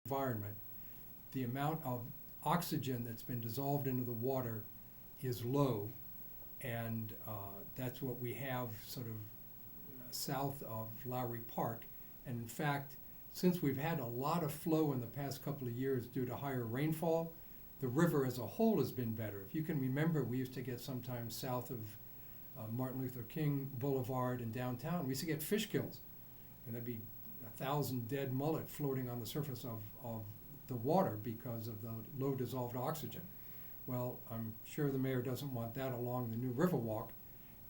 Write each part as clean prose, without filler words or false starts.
environment, the amount of oxygen that's been dissolved into the water is low, and that's what we have sort of south of Lowry Park. And in fact, since we've had a lot of flow in the past couple of years due to higher rainfall, the river as a whole has been better. If you can remember, we used to get sometimes south of Martin Luther King Boulevard in downtown, we used to get fish kills, and there'd be 1,000 dead mullet floating on the surface of the water because of the low dissolved oxygen. Well, I'm sure the mayor doesn't want that along the new Riverwalk.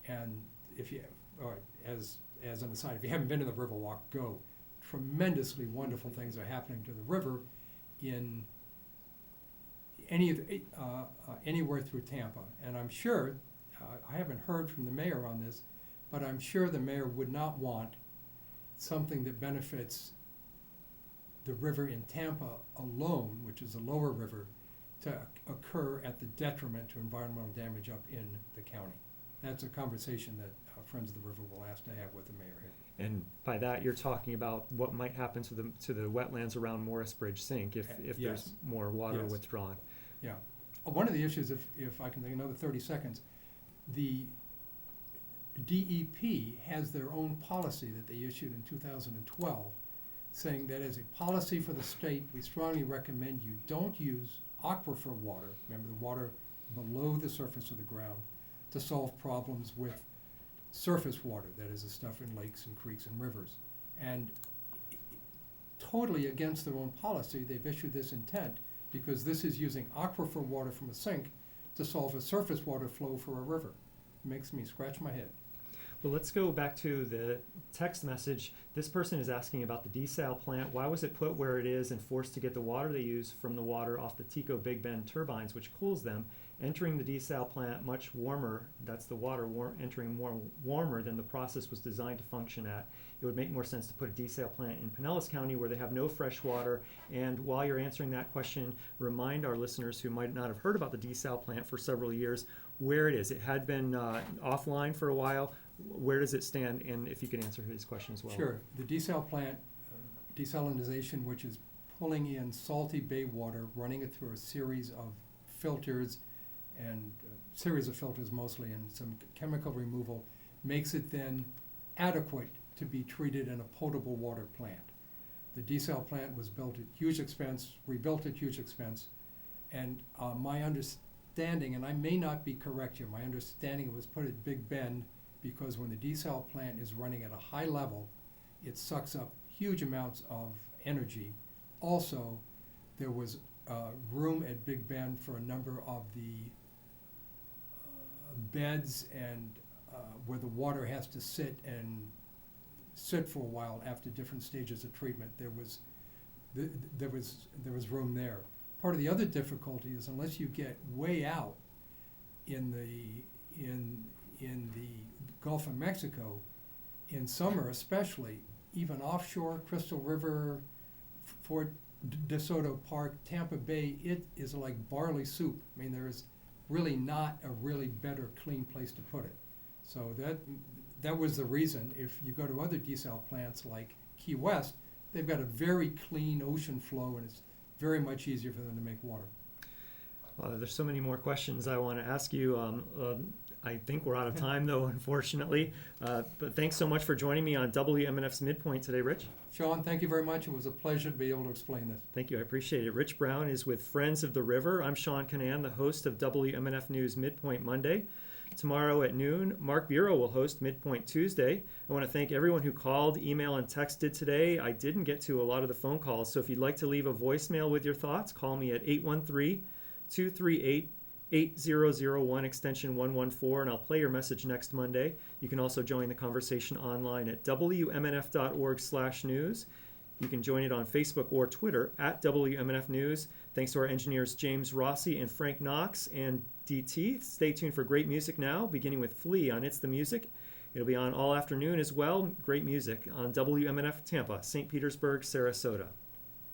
And if you, or as an aside, if you haven't been to the Riverwalk, go. Tremendously wonderful things are happening to the river in anywhere through Tampa. And I'm sure, I haven't heard from the mayor on this, but I'm sure the mayor would not want something that benefits the river in Tampa alone, which is a lower river, to occur at the detriment to environmental damage up in the county. That's a conversation that Friends of the River will ask to have with the mayor here. And by that, you're talking about what might happen to the wetlands around Morris Bridge Sink if Yes. there's more water Yes. withdrawn. Yeah. One of the issues, if I can take another 30 seconds, the DEP has their own policy that they issued in 2012 saying that as a policy for the state, we strongly recommend you don't use aquifer water, remember the water below the surface of the ground, to solve problems with surface water, that is the stuff in lakes and creeks and rivers. And totally against their own policy, they've issued this intent because this is using aquifer water from a sink to solve a surface water flow for a river. It makes me scratch my head. Well, let's go back to the text message. This person is asking about the desal plant. Why was it put where it is and forced to get the water they use from the water off the Tico Big Bend turbines, which cools them, entering the desal plant much warmer, that's the water entering more warmer than the process was designed to function at. It would make more sense to put a desal plant in Pinellas County where they have no fresh water. And while you're answering that question, remind our listeners who might not have heard about the desal plant for several years where it is. It had been offline for a while. Where does it stand? And if you could answer his question as well. Sure. The desal plant, desalinization, which is pulling in salty bay water, running it through a series of filters and series of filters mostly, and some chemical removal, makes it then adequate to be treated in a potable water plant. The desal plant was built at huge expense, rebuilt at huge expense, and my understanding, and I may not be correct here, my understanding it was put at Big Bend because when the desal plant is running at a high level, it sucks up huge amounts of energy. Also, there was room at Big Bend for a number of the beds and where the water has to sit for a while after different stages of treatment. There was room there. Part of the other difficulty is unless you get way out in the Gulf of Mexico, in summer especially, even offshore, Crystal River, Fort DeSoto Park, Tampa Bay, it is like barley soup. I mean, there is really not a really better clean place to put it. So that was the reason. If you go to other desal plants like Key West, they've got a very clean ocean flow and it's very much easier for them to make water. Well, there's so many more questions I want to ask you. I think we're out of time, though, unfortunately. But thanks so much for joining me on WMNF's MidPoint today, Rich. Seán, thank you very much. It was a pleasure to be able to explain this. Thank you. I appreciate it. Rich Brown is with Friends of the River. I'm Seán Kinane, the host of WMNF News MidPoint Monday. Tomorrow at noon, Mark Bureau will host MidPoint Tuesday. I want to thank everyone who called, emailed, and texted today. I didn't get to a lot of the phone calls, so if you'd like to leave a voicemail with your thoughts, call me at 813-238-8001 extension 114, and I'll play your message next Monday. You can also join the conversation online at wmnf.org/news. You can join it on Facebook or Twitter at WMNF News. Thanks to our engineers James Rossi and Frank Knox and DT. Stay tuned for great music now, beginning with Flea on It's the Music. It'll be on all afternoon as well. Great music on WMNF Tampa, St. Petersburg, Sarasota.